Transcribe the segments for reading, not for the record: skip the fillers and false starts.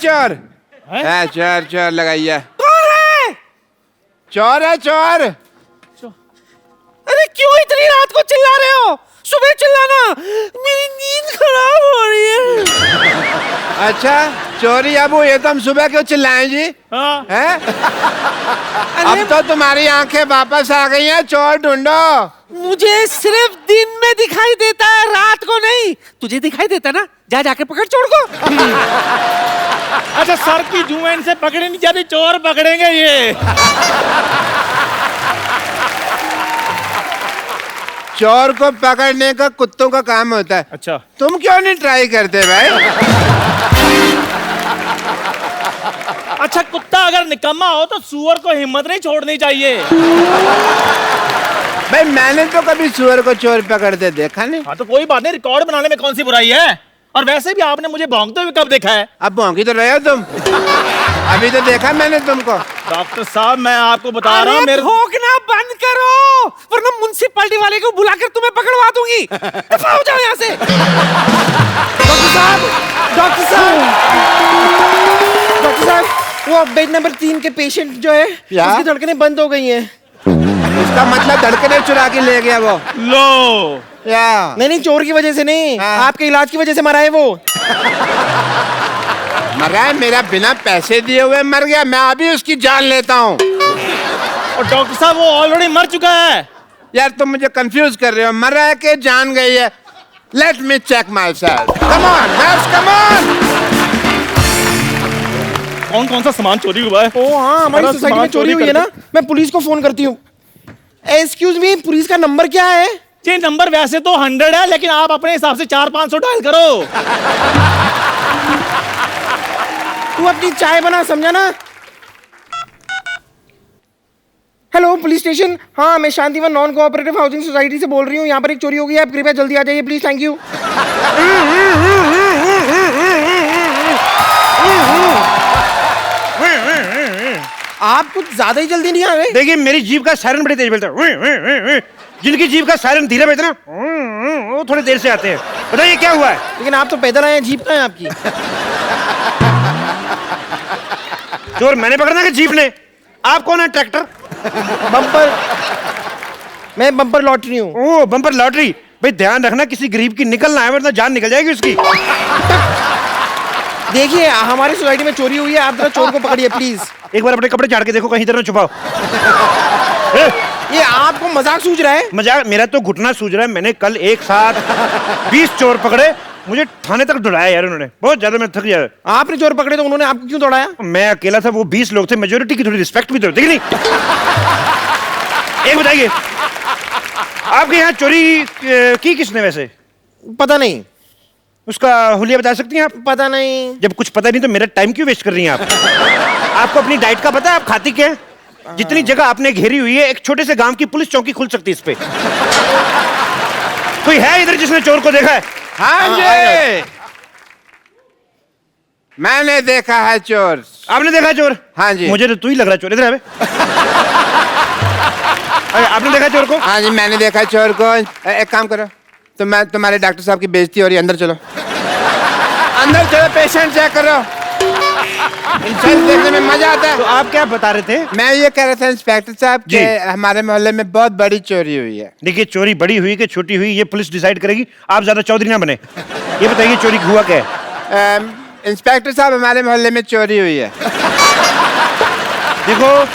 चोर है, चोर चोर लगाइए। कौन है? चोर है, चोर। अरे क्यों इतनी रात को चिल्ला रहे हो? सुबह चिल्लाना, मेरी नींद खराब हो रही है। अच्छा चोरी अबू, ये तो हम सुबह क्यों चिल्लाएं जी? हाँ। हैं? अब तो तुम्हारी आंखें वापस आ गई हैं, चोर ढूंढो। मुझे सिर्फ दिन में दिखाई देता है, रात को नहीं। तुझे दिखाई देता ना, जा जाके पकड़ चोर को। अच्छा सर की जुएन से पकड़े नहीं जाती, चोर पकड़ेंगे ये। चोर को पकड़ने का कुत्तों का काम होता है। अच्छा तुम क्यों नहीं ट्राई करते भाई? अच्छा कुत्ता अगर निकम्मा हो तो सूअर को हिम्मत नहीं छोड़नी चाहिए। भाई मैंने तो कभी सुअर को चोर पकड़ते देखा नहीं। हाँ तो कोई बात नहीं, रिकॉर्ड बनाने में कौन सी बुराई है। और वैसे भी आपने मुझे भौंकते हुए कब देखा है? अब भौंकी तो रहे हो तुम। अभी तो देखा मैंने तुमको। डॉक्टर साहब मैं आपको बता रहा हूँ, मेरे भौंकना बंद करो, वरना म्युनिसिपैलिटी वाले को बुलाकर तुम्हें पकड़वा दूंगी। दफा हो जाओ यहाँ से। डॉक्टर साहब, डॉक्टर साहब, डॉक्टर साहब, वो बेड नंबर 3 के पेशेंट जो है, उसकी धड़कनें बंद हो गई हैं। इसका मतलब धड़कने चुरा के ले गया वो। लो या नहीं, चोर की वजह से नहीं, हाँ। आपके इलाज की वजह से मरा है वो। मरा है? मेरा बिना पैसे दिए हुए मर गया? मैं अभी उसकी जान लेता हूँ। और डॉक्टर साहब वो ऑलरेडी मर चुका है। यार तुम मुझे कंफ्यूज कर रहे हो, मरा है कि जान गई है? Let me check myself. Come on nurse, come on. कौन कौन सा सामान चोरी हुआ है? ओ हाँ, हमारी सोसाइटी में चोरी हुई है ना, मैं पुलिस को फोन करती हूँ। एक्सक्यूज मी, पुलिस का नंबर क्या है? ये नंबर वैसे तो 100 है, लेकिन आप अपने हिसाब से 400-500 डायल करो। तू अपनी चाय बना, समझा ना? Hello police station. हाँ, मैं Shantivan non cooperative housing society से बोल रही हूँ। यहाँ पर एक चोरी हो गई है, आप कृपया जल्दी आ जाइए प्लीज। Thank you. आप कुछ ज्यादा ही जल्दी नहीं आ रहे। देखिए मेरी जीभ का सायरन बड़ी तेज बजता है। जिनकी जीभ का सायरन धीरे बजता है ना, वो थोड़ी देर से आते हैं। बताइए क्या हुआ है? लेकिन आप तो पैदल आए हैं, जीप कहाँ है आपकी? चोर मैंने पकड़ना कि जीप ने? आप कौन है? ट्रैक्टर? बम्पर, मैं बम्पर लॉटरी हूँ। ओह बम्पर लॉटरी। भाई ध्यान रखना किसी गरीब की निकलना है, वरना जान निकल जाएगी उसकी। देखिए हमारी सोसाइटी में चोरी हुई है, आप जरा चोर को पकड़िए प्लीज। एक बार अपने कपड़े झाड़ के देखो, कहीं इधर ना छुपाओ। ये आपको मजाक सूझ रहा है? मजाक? मेरा तो घुटना सूझ रहा है। मैंने कल एक साथ 20 चोर पकड़े, मुझे थाने तक दौड़ाया यार उन्होंने। बहुत ज्यादा मैं थक गया। आपने चोर पकड़े तो उन्होंने आपको क्यों दौड़ाया? मैं अकेला था, वो 20 लोग थे, मेजोरिटी की थोड़ी रिस्पेक्ट भी तो देखी नहीं। एक बताइए, आपके यहाँ चोरी की किसने वैसे? पता नहीं। उसका हुलिया बता सकती हैं आप? पता नहीं। जब कुछ पता नहीं तो मेरा टाइम क्यों वेस्ट कर रही हैं आप? आपको अपनी डाइट का पता है? आप खाती क्या है? जितनी जगह आपने घेरी हुई है, एक छोटे से गांव की पुलिस चौकी खुल सकती है इस पे। कोई है इधर जिसने चोर को देखा है? हाँ जी, मैंने देखा है चोर। आपने देखा चोर? हाँ जी। मुझे तो तू ही लग रहा है चोर। इधर आवे। अरे आपने देखा चोर को? हाँ जी मैंने देखा है चोर को। एक काम करो, तो मैं तुम्हारे डॉक्टर साहब की बेइज्जती हो रही है, अंदर चलो। अंदर चलो, पेशेंट चेक करो। इंसान देखने में मजा आता है। तो आप क्या बता रहे थे? मैं ये कह रहा था इंस्पेक्टर साहब कि हमारे मोहल्ले में बहुत बड़ी चोरी हुई है। देखिए चोरी बड़ी हुई कि छोटी हुई ये पुलिस डिसाइड करेगी। आप ज्यादा चौधरी ना बने। ये बताइए चोरी हुआ क्या है? इंस्पेक्टर साहब हमारे मोहल्ले में चोरी हुई है। देखो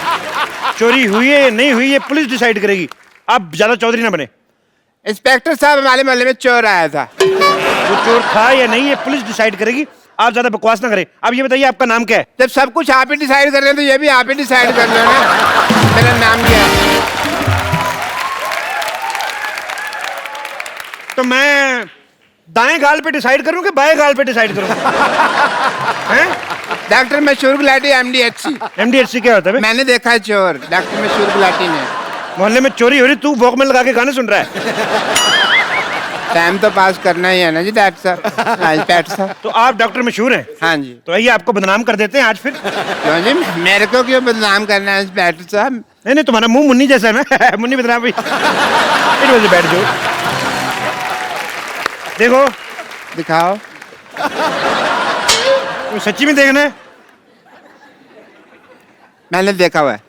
चोरी हुई है नहीं हुई ये पुलिस डिसाइड करेगी। आप ज्यादा चौधरी ना बने। इंस्पेक्टर साहब हमारे मोहल्ले में चोर आया था। वो चोर था या नहीं ये पुलिस डिसाइड करेगी। आप ज्यादा बकवास ना करें। अब ये बताइए आपका नाम क्या है? जब सब कुछ आप ही डिसाइड कर रहे हैं तो ये भी आप ही डिसाइड कर लो ना। मेरा नाम क्या है? तो मैं दाएं गाल पे डिसाइड करूं कि बाएं गाल पे डिसाइड करूं? हैं? डॉक्टर मशहूर गुलाटी MDHC। MDHC क्या होता है? मैंने देखा है चोर, डॉक्टर मशहूर गुलाटी ने। मोहल्ले में चोरी हो रही, तू वॉक में लगा के गाने सुन रहा है। टाइम तो पास करना ही है ना जी डॉक्टर साहब। हाँ इंस्पेक्टर साहब। तो आप डॉक्टर मशहूर हैं? हाँ जी। तो आइए आपको बदनाम कर देते हैं आज फिर। क्यों जी, मेरे को क्यों बदनाम करना है इंस्पेक्टर साहब? नहीं नहीं तुम्हारा मुंह मुन्नी जैसा है ना। मुन्नी बदनाम भी। बैठ जाओ। देखो दिखाओ। तो सच्ची में देखना है? मैंने देखा हुआ है।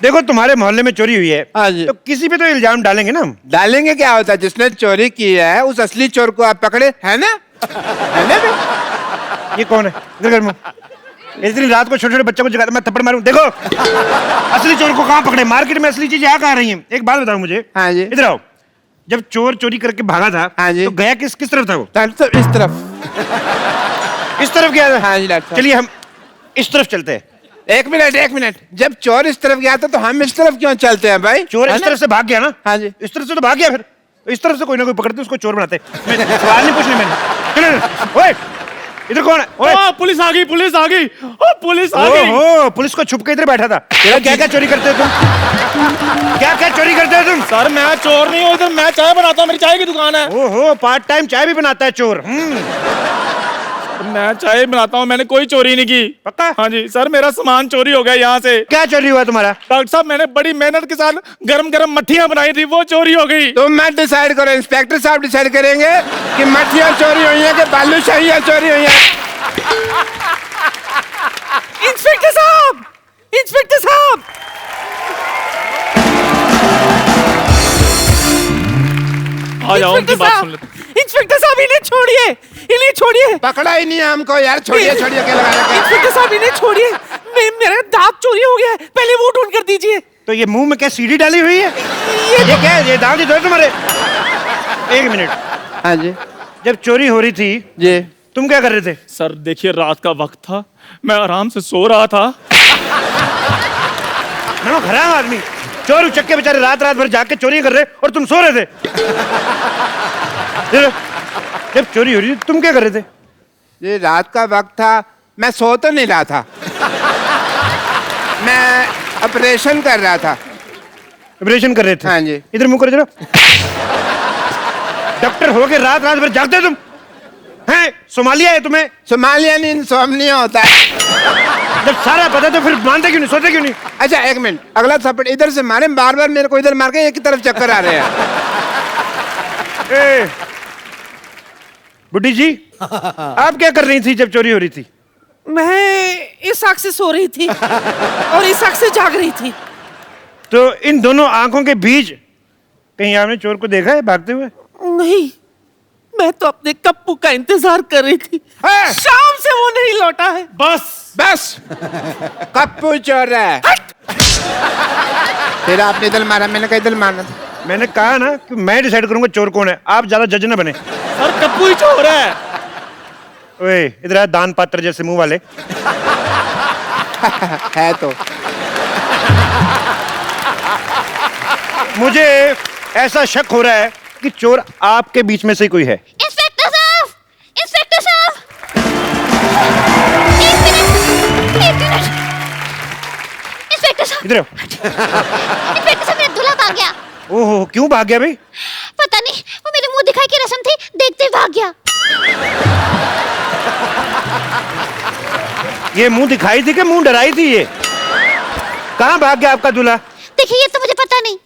देखो तुम्हारे मोहल्ले में चोरी हुई है, हाँ जी। तो किसी पे तो इल्जाम डालेंगे ना हम। डालेंगे, क्या होता है, जिसने चोरी की है उस असली चोर को आप पकड़े, है ना? है ना बे? ये कौन है? इधर कर मुंह। इतनी रात को छोटे छोटे बच्चों को जगाता, मैं थप्पड़ मारूं। देखो असली चोर को कहाँ पकड़े? मार्केट में असली चीजें कहाँ रही हैं? एक बात बताओ मुझे। हाँ जी। इधर आओ। जब चोर चोरी करके भागा था, हाँ जी। तो गया किस किस तरफ था वो? तो इस तरफ। इस तरफ गया था। हाँ जी डॉक्टर साहब। चलिए हम इस तरफ चलते हैं। एक मिनट, जब चोर इस तरफ गया था तो हम इस तरफ क्यों चलते हैं भाई? चोर है इस ना? तरफ से भाग गया ना? हाँ जी। इस तरफ से तो भाग गया, फिर इस तरफ से कोई ना कोई पकड़ते उसको चोर बनाते। मैं सवाल नहीं पूछने मैंने। चलो, ओए इधर कौन है? ओए पुलिस आ गई, पुलिस आ गई, पुलिस आ गई। ओहो, पुलिस को छुप के इधर बैठा था। तेरा क्या क्या चोरी करते हो तुम? क्या क्या चोरी करते हो तुम? सर मैं चोर नहीं हूँ, इधर मैं चाय बनाता हूँ, मेरी चाय की दुकान है। ओहो, पार्ट टाइम चाय भी बनाता है चोर। मैं चाय बनाता हूँ, मैंने कोई चोरी नहीं की। पक्का? हाँ जी सर, मेरा सामान चोरी हो गया यहाँ से। क्या चोरी हुआ तुम्हारा? डॉक्टर साहब मैंने बड़ी मेहनत के साथ गरम गरम मट्ठियाँ बनाई थी, वो चोरी हो गई। तुम मत डिसाइड करो, इंस्पेक्टर साहब डिसाइड करेंगे कि मछलियाँ चोरी हुई हैं कि बालूशाहियाँ चोरी हुई हैं। इंस्पेक्टर साहब, इंस्पेक्टर साहब, आ जाओ, उनकी बात सुन लेते। इंस्पेक्टर साहब इन्हें छोड़िए, इन्हें छोड़िए। पकड़ा ही नहीं है हमको यार, छोड़िए क्या लगा रखा है? इंस्पेक्टर साहब इन्हें छोड़िए, मेरा दांत चोरी हो गया है, पहले वो ढूंढ कर दीजिए। तो ये मुंह में क्या सीढ़ी डाली हुई है? ये क्या है? ये दांत इधर तुम्हारे? एक मिनट। हाँ जी जब चोरी हो रही थी जी। तुम क्या कर रहे थे? सर देखिए रात का वक्त था, मैं आराम से सो रहा था। ना खराब आदमी, चोर उचक्के बेचारे रात रात भर जाग के चोरी कर रहे और तुम सो रहे थे। जब चोरी हो रही थी तुम क्या कर रहे थे? ये रात का वक्त था, मैं सो तो नहीं रहा था, मैं ऑपरेशन कर रहा था। ऑपरेशन कर रहे थे? हाँ जी। इधर मुंह करो जरा। डॉक्टर हो के रात रात भर जागते तुम हैं? सोमालिया है तुम्हें? सोमालिया नहीं, इंसोम्निया होता है। जब सारा पता तो फिर मानते क्यों नहीं, सोते क्यों नहीं? अच्छा एक मिनट, अगला थप्पड़ इधर से मारे, बार बार मेरे को इधर मार के एक ही तरफ चक्कर आ रहे हैं। ए, बुड्ढी जी आप क्या कर रही थी जब चोरी हो रही थी? मैं इस आंख से सो रही थी और इस आंख से जाग रही थी। तो इन दोनों आंखों के बीच कहीं आपने चोर को देखा है भागते हुए? नहीं, मैं तो अपने कप्पू का इंतजार कर रही थी। हाँ। शाम से वो नहीं लौटा है। बस कप्पू चोर है। फिर आपने इधर मारा, मैंने कहा इधर मारना। मैंने कहा ना कि मैं डिसाइड करूंगा चोर कौन है, आप ज्यादा जज न बने। सर कप्पू ही चोर है। ओए इधर आ, दान पात्र जैसे मुंह वाले। है तो मुझे ऐसा शक हो रहा है कि चोर आपके बीच में से ही कोई है। इंस्पेक्टर साहब, इंस्पेक्टर साहब, एक मिनट, इंस्पेक्टर साहब, इधर आओ। इंस्पेक्टर साहब मेरा दूल्हा भाग गया। ओहो क्यों भाग गया भाई? पता नहीं, वो मेरे मुंह दिखाई की रस्म थी, देखते ही भाग गया। ये मुंह दिखाई थी कि मुंह डराई थी? ये कहाँ भाग गया आपका दूल्हा? देखिए ये तो मुझे पता नहीं।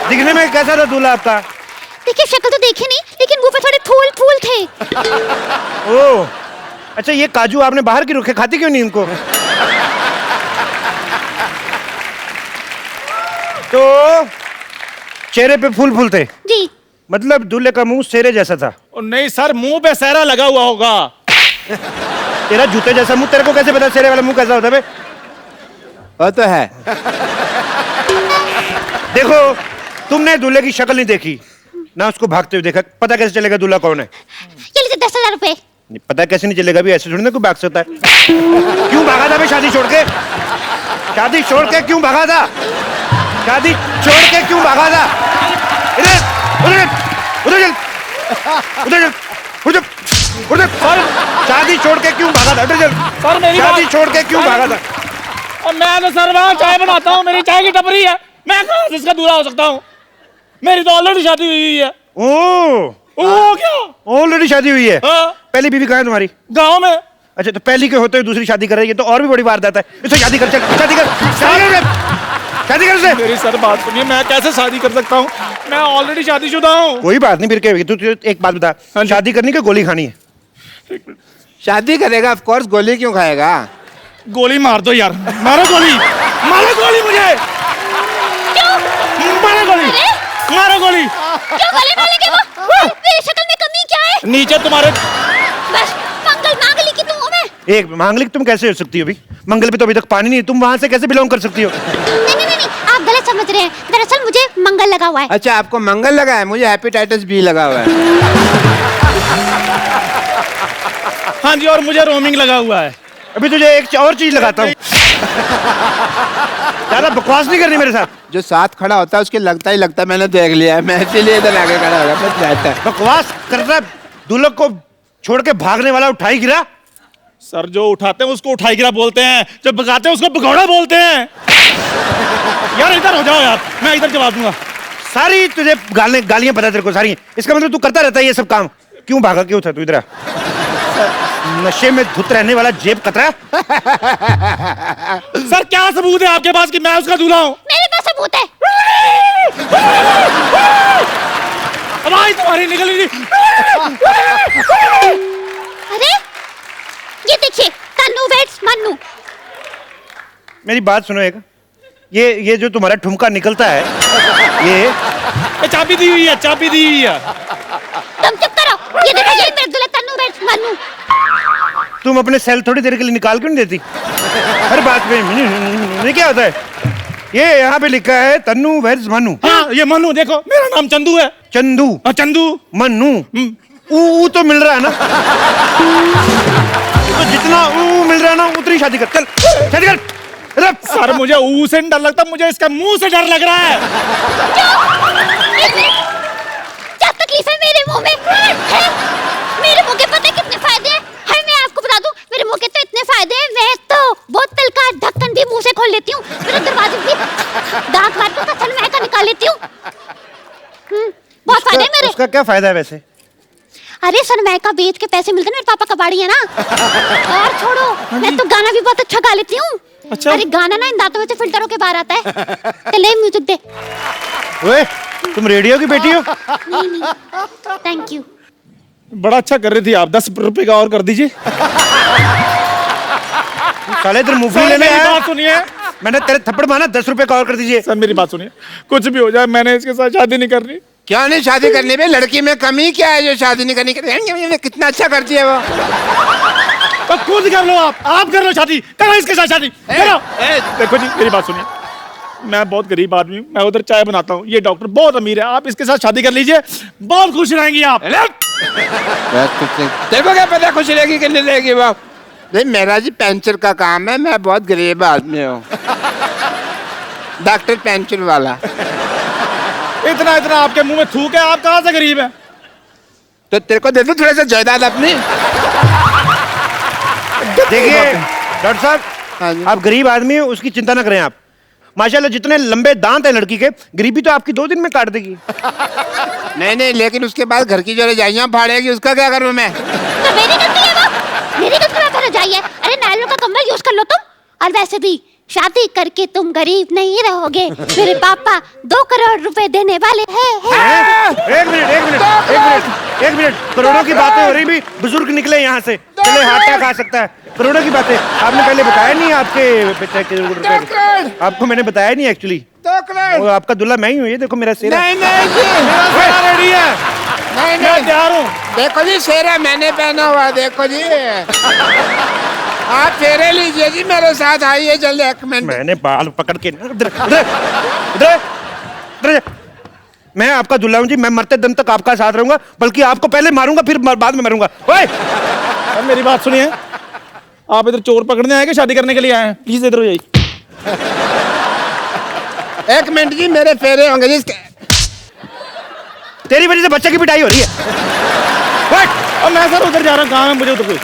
दिखने में कैसा था दूल्हा आपका? देखिए शक्ल तो देखी नहीं, लेकिन मुंह पे थोड़े फूल फूल थे। ओह अच्छा, ये काजू आपने बाहर की रखे, खाती क्यों नहीं इनको? तो चेहरे पे फूल फूल थे, जी मतलब दूल्हे का मुंह शेरे जैसा था। नहीं सर, मुंह पे सहरा लगा हुआ होगा। तेरा जूते जैसा मुंह, तेरे को कैसे पता शेरे वाला मुंह कैसा होता है? वो तो है। देखो तुमने दूल्हे की शक्ल नहीं देखी ना, उसको भागते हुए देखा, पता कैसे चलेगा दूल्हा कौन है? ये लीजिए 10,000 रुपए। नहीं, पता कैसे नहीं चलेगा भी, ऐसे थोड़ी ना कोई भाग सकता है। क्यों भागा था भाई शादी छोड़ के? शादी छोड़ के क्यों भागा था? शादी छोड़ के क्यों भागा था? इधर उधर उधर चल, उधर चल, उधर उधर। शादी छोड़ के क्यों भागा था? उधर चल। सर मेरी शादी बात- छोड़ के क्यों भागा था? और मैं तो सर वहाँ चाय बनाता हूँ, मेरी चाय की टपरी है, मैं कहाँ से इसका दूल्हा हो सकता हूँ? मेरी तो ऑलरेडी शादी हुई है। ओ क्या? ऑलरेडी शादी हुई है? हाँ। पहली बीवी कहाँ है तुम्हारी? गाँव में। अच्छा, तो पहली के होते हुए दूसरी शादी कर रही है, तो और भी बड़ी बात है। इससे शादी कर, चल शादी कर, शादी कर। शादी कर उससे। मेरी सर बात सुनिए, मैं कैसे शादी कर सकता हूँ? मैं ऑलरेडी शादीशुदा हूँ। कोई बात नहीं, फिर क्या होगी? तू एक बात बता, शादी करनी कि गोली खानी है? शादी करेगा ऑफ कोर्स, गोली क्यों खाएगा? गोली मार दो यार, मारो गोली, मारो गोली मुझे, मारो गोली, मारो गोली। क्यों गले मारेंगे वो? मेरी शक्ल में कमी क्या है? नीचे तुम्हारे बस मंगल मांगली की तुम हो मैं। एक मांगलिक तुम कैसे हो सकती हो? अभी मंगल पे तो अभी तक पानी नहीं है, तुम वहां से कैसे बिलोंग कर सकती हो? नहीं, आप गलत समझ रहे हैं। दरअसल मुझे मंगल लगा हुआ है। अच्छा, आपको मंगल लगा है, मुझे हेपेटाइटिस बी लगा हुआ है। हाँ जी, और मुझे रोमिंग लगा हुआ है। अभी तुझे एक और चीज लगाता हूँ। ज्यादा बकवास नहीं करनी मेरे साथ। जो साथ खड़ा होता है उसके लगता ही लगता है, मैंने देख लिया है। मैं इसीलिए इधर आगे खड़ा हो गया, बस जाता है। बकवास करना, दुल्हन को छोड़ के भागने वाला उठाई गिरा। सर, जो उठाते हैं उसको उठाई गिरा बोलते हैं, जो भगाते हैं उसको भगौड़ा बोलते हैं। यार इधर हो जाओ यार, मैं इधर जवाब दूंगा। सारी तुझे गालियां पता तेरे को सारी। इसका मतलब तू करता रहता है ये सब काम। क्यों भागा, क्यों था तू इधर? नशे में धुत रहने वाला जेब कतरा। सर, क्या सबूत है आपके पास कि मैं उसका दूल्हा हूँ? मेरे पास सबूत है। आवाज तुम्हारी निकल रही थी। अरे ये देखिए, तन्नू वेड्स मन्नू। मेरी बात सुनो एक, ये जो तुम्हारा ठुमका निकलता है, ये चाबी दी हुई है, चाबी दी हुई है। तुम चुप करो। ये देखो, ये मेरे दूल्हा तन्नू वेड्स मन्नू। तुम अपने सेल थोड़ी देर के लिए निकाल क्यों नहीं देती? हर बात में ये क्या होता है? ये यहाँ पे लिखा है तन्नू वेड्स मन्नू। हाँ, ये मन्नू देखो, मेरा नाम चंदू है। चंदू, चंदू, मन्नू, ऊ तो मिल रहा है ना? तो जितना ऊ मिल रहा है ना, उतनी शादी कर। चल शादी कर। अरे सर, मुझे ऊ से नहीं डर लगता, मुझे इसका मुंह से डर लग रहा है। क्या तकलीफ है मेरे मुंह में? मेरे मुंह के पता कितने फायदे हैं? हाय, मैं आपको बता दूं, मेरे मुंह के तो इतने फायदे हैं, मैं तो बोतल का ढक्कन भी मुंह से खोल लेती हूँ, मेरे दरवाजे भी दांत मार के सनमाइका का निकाल लेती हूँ। बहुत फायदे हैं मेरे। उसका क्या फायदा है वैसे? अरे सनमाइका बेच के पैसे मिलते हैं, मेरे पापा कबाड़ी है ना। और छोड़ो, मैं तो गाना भी बहुत अच्छा गा लेती हूँ। अच्छा? अरे गाना ना इन दांतों में से फिल्टर होके बाहर आता है। चले म्यूजिक दे। ओए, तुम रेडियो की बेटी हो? नहीं, थैंक यू। बड़ा अच्छा कर रही थी आप, 10 रुपए का और कर दीजिए। साले इधर मूवी सर, लेने मेरी आया। बात सुनिए। मैंने तेरे थप्पड़ मारा, 10 रुपए का और कर दीजिए। सर, मेरी बात सुनिए, कुछ भी हो जाए मैंने इसके साथ शादी नहीं करनी। क्यों नहीं शादी करनी बे? लड़की में कमी क्या है जो शादी नहीं करनी? कितना अच्छा करती है वो। तो खुद कर लो, आप कर लो शादी, करो इसके साथ शादी करो। देखो जी, मेरी बात सुनिए, मैं बहुत गरीब आदमी हूँ, मैं उधर चाय बनाता हूँ, ये डॉक्टर बहुत अमीर है, आप इसके साथ शादी कर लीजिए, बहुत खुश रहेंगी आप। तेरे को क्या पता खुश रहेगी कि नहीं रहेगी वो? भाई मेरा जी पेंचर का काम है, मैं बहुत गरीब आदमी हूँ। डॉक्टर पेंचर वाला। इतना इतना आपके मुंह में थूक है, आप कहाँ से गरीब है? तो तेरे को दे दूं थोड़ा सा जायदाद अपनी? देखिए डॉक्टर हाँ साहब, जी। आप गरीब आदमी हैं, उसकी चिंता ना करें आप। माशाल्लाह जितने लंबे दांत हैं लड़की के, गरीबी तो आपकी 2 दिन में काट देगी। नहीं, लेकिन उसके बाद घर की जो रजाइयाँ फाड़ेगी, उसका क्या करूँ मैं? तो मेरी गलती है वो, मेरी गलती में फिर जाइए। अरे नायलॉन का कंबल यूज कर लो तुम। और वैसे भी शादी करके तुम गरीब नहीं रहोगे, मेरे पापा 2 करोड़ रुपए देने वाले हैं। एक मिनट, करोड़ों की बातें हो रही भी, बुजुर्ग निकले यहाँ से, चले हाथा खा सकता है। करोड़ों की बातें आपने पहले बताया नहीं, आपके पिता के रुपए आपको मैंने बताया नहीं एक्चुअली। 2 करोड़? वो आपका दूल्हा मैं ही हूँ, ये देखो मेरा सेरा। नहीं जी, रेडी है, नहीं मैं तैयार हूँ। देखो जी, सेरा मैंने पहना हुआ, देखो जी। आप फेरे लीजिए जी, मेरे साथ आइए जल्दी, 1 मिनट। मैंने बाल पकड़ के इधर मैं आपका दूल्हा हूँ जी, मैं मरते दम तक आपका साथ रहूंगा, बल्कि आपको पहले मारूंगा फिर बाद में मरूंगा। ओए, मेरी बात सुनिए, आप इधर चोर पकड़ने आए कि शादी करने के लिए आए हैं? प्लीज इधर हो जाइए। 1 मिनट जी, मेरे फेरे होंगे जी। तेरी वजह से बच्चे की पिटाई हो रही है। अब मैं सर उधर जा रहा हूँ, काम है मुझे उधर कोई।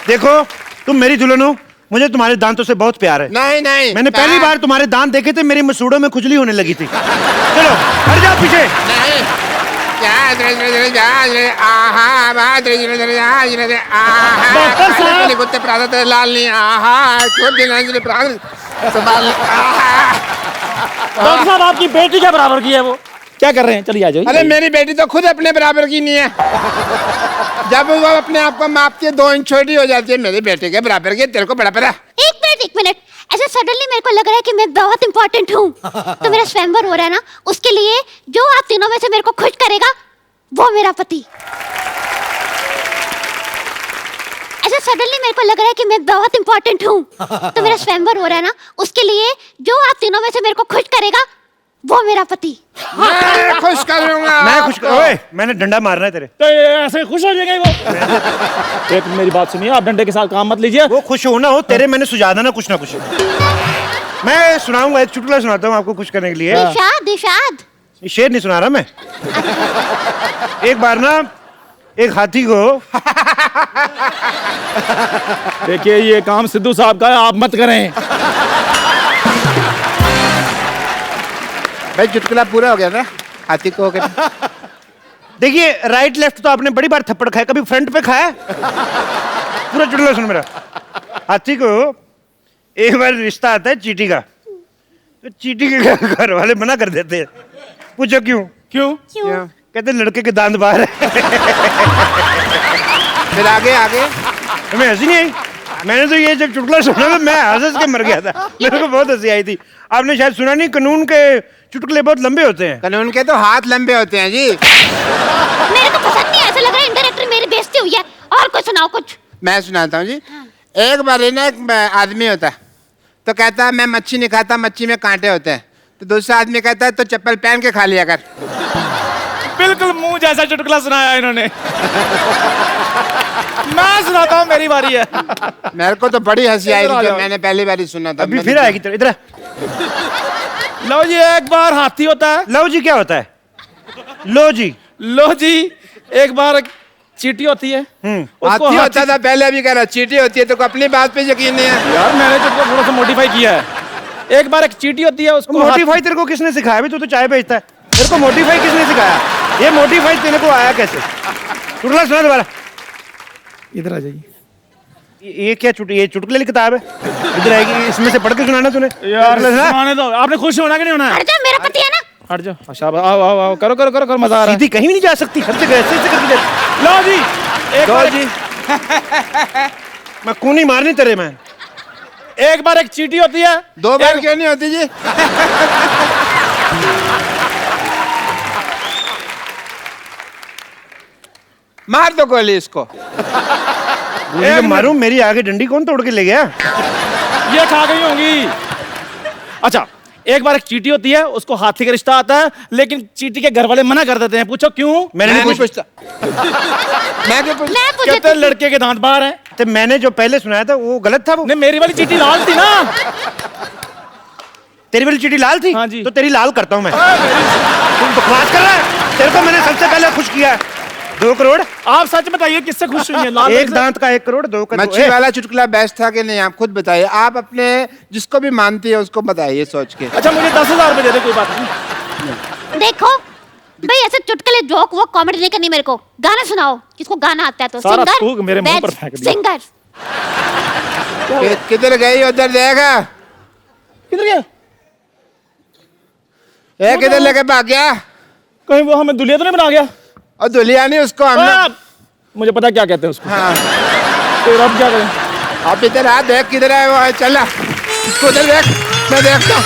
देखो तुम मेरी दुल्हन हो, मुझे तुम्हारे दांतों से बहुत प्यार है। नहीं, मैंने पहली बार तुम्हारे दांत देखे थे, मेरी मसूड़ों में खुजली होने लगी थी। चलो हट जाओ पीछे। नहीं, डॉक्टर साहब! कुत्ते प्रातः लाल नहीं, आहा, क्यों दिन प्रातः संभाल। डॉक्टर साहब आपकी बेटी के बराबर की है वो, क्या कर रहे हैं? चलिए आ जाइए। अरे मेरी बेटी तो खुद अपने बराबर की नहीं है। जब वो अपने आप को मापती है 2 इंच छोटी हो जाती है, मेरी बेटी के बराबर की। तेरे को बड़ा पता? एक मिनट, ऐसे सडनली मेरे को लग रहा है कि मैं बहुत इंपॉर्टेंट हूँ। तो मेरा स्वयंवर हो रहा है ना, उसके लिए जो आप तीनों में से मेरे को खुश करेगा वो मेरा पति। ऐसे सडनली मेरे को लग रहा है कि मैं बहुत इंपॉर्टेंट हूँ। तो मेरा स्वयंवर हो रहा है ना, उसके लिए जो आप तीनों में से मेरे को खुश करेगा वो मेरा पति। मैं खुश करूंगा। मैं खुश ओए, मैंने डंडा मारना है तेरे। तो ये ऐसे खुश हो जाएगा वो। एक मेरी बात सुनिए, आप डंडे के साथ काम मत लीजिए। वो खुश हो ना हो, तेरे मैंने सुझा देना कुछ ना कुछ। मैं सुनाऊंगा, एक चुटकुला सुनाता हूँ आपको खुश करने के लिए। इरशाद, इरशाद। ये शेर नहीं सुना रहा मैं। एक बार ना एक हाथी को देखिए ये काम सिद्धू साहब का है, आप मत करें। भाई चुटकुला पूरा हो गया ना? हाथी को हो गया। देखिए राइट लेफ्ट तो आपने बड़ी बार थप्पड़ खाया, कभी फ्रंट पे खाया? पूरा चुटकुला सुन मेरा। हाथी को एक बार रिश्ता आता है चींटी का, तो चींटी के घर वाले मना कर देते हैं। पूछो क्यों? क्यों? क्यों? कहते लड़के के दांत बाहर है। फिर आगे आगे। हमें हंसी नहीं आई। मैंने तो ये जब चुटकुला सुना तो मैं हंस के मर गया था। मेरे को बहुत हंसी आई थी। आपने शायद सुना नहीं, कानून के चुटकुले बहुत लंबे होते हैं। कानून के तो हाथ लंबे होते हैं जी। मेरे को पसंद नहीं, ऐसा लग रहा है इंडायरेक्टली मेरी बेइज्जती हुई है। और कुछ सुनाओ कुछ। मैं सुनाता हूँ जी। एक बार ना एक आदमी होता है, तो कहता है मैं मच्छी नहीं खाता, मच्छी में कांटे होते हैं। तो दूसरा आदमी कहता है तो चप्पल पहन के खा लिया कर। बिल्कुल मुंह जैसा चुटकुला सुनाया इन्होंने। मैं सुनाता हूँ, मेरी बारी है। मेरे को तो बड़ी हंसी आई इधर आ थी जब जाओ। मैंने पहली बार ही सुना था। अभी फिर आएगी तेरे इधर। लो जी, एक बार हाथी होता है। लो जी क्या होता है? लो जी। लो जी, एक बार एक चींटी होती है। उसको हाथी होता था पहले, अभी कह रहा चींटी होती है। तो अपनी बात पे यकीन नहीं है यार, मैंने चुटकुला थोड़ा सा मॉडिफाई किया है। एक बार एक चींटी होती है, उसको मोटिफाई तेरे को किसने सिखाया? अभी तू तो चाय बेचता है। तेरे को मोटिफाई किसने सिखाया? ये मोटिफाई तेरे को आया कैसे? चुटकुला सुना दोबारा। इधर आ जाइए। ये क्या ये चुटकुले की किताब है? इधर आएगी, इसमें से पढ़ के सुनाना तूने। यार चुटकुला सुना। सुनाने दो। आपने खुश होना कि नहीं होना है? हट जा, मेरा पति है ना। हट जाओ। अच्छा आओ आओ आओ, करो करो करो करो, मजा आ रहा है। सीधी कहीं भी नहीं जा सकती, हर जगह ऐसे ऐसे करके जा। लो जी, एक लो बार जी। मैं कूनी मारनी तेरे में। एक बार एक चींटी होती है। 2 बार क्यों नहीं होती जी? मार दो गोली इसको। जब मारूं मेरी आगे डंडी कौन तोड़ के ले गया? ये खा गई होंगी। अच्छा, एक बार एक चींटी होती है, उसको हाथी का रिश्ता आता है, लेकिन चींटी के घर वाले मना कर देते हैं। पूछो क्यों? मैंने मैं नहीं नहीं पूछा। पूछता। मैं क्यों पूछता? मैं कहते हैं लड़के के दांत बाहर हैं। तो मैंने जो पहले सुनाया था वो गलत था। वो नहीं, मेरी वाली चींटी लाल थी ना। तेरी वाली चिट्ठी लाल थी। हाँ जी। तो तेरी लाल करता हूं मैं। तुम बकवास कर रहा है। तेरे को मैंने सबसे पहले खुश किया। 2 करोड़। आप सच बताइए किससे खुश हुई है? लाल एक दांत का 1 करोड़, 2 का मच्छी वाला चुटकुला बेस्ट था कि नहीं? आप खुद बताइए। आप अपने जिसको भी मानती है उसको बताइए सोच के। अच्छा, मुझे 10,000 रुपए दे दे, कोई बात नहीं। देखो भाई, ऐसे चुटकुले जोक वो कॉमेडी नहीं करनी मेरे को। गाना सुनाओ, किसको गाना आता है तो। सारा सिंगर थूक मेरे मुंह पर फेंक दिया। सिंगर। किधर गई? उधर देखा। किधर गया? किधर लेके भाग गया? कहीं वो हमें दुल्हिया तो नहीं बना गया? और दुल्हिया नहीं उसको हमने। मुझे पता क्या कहते हैं उसको। हाँ, तो अब क्या करें? आप इधर आ, देख किधर है वो। चल उसको उधर देख, मैं देखता हूँ।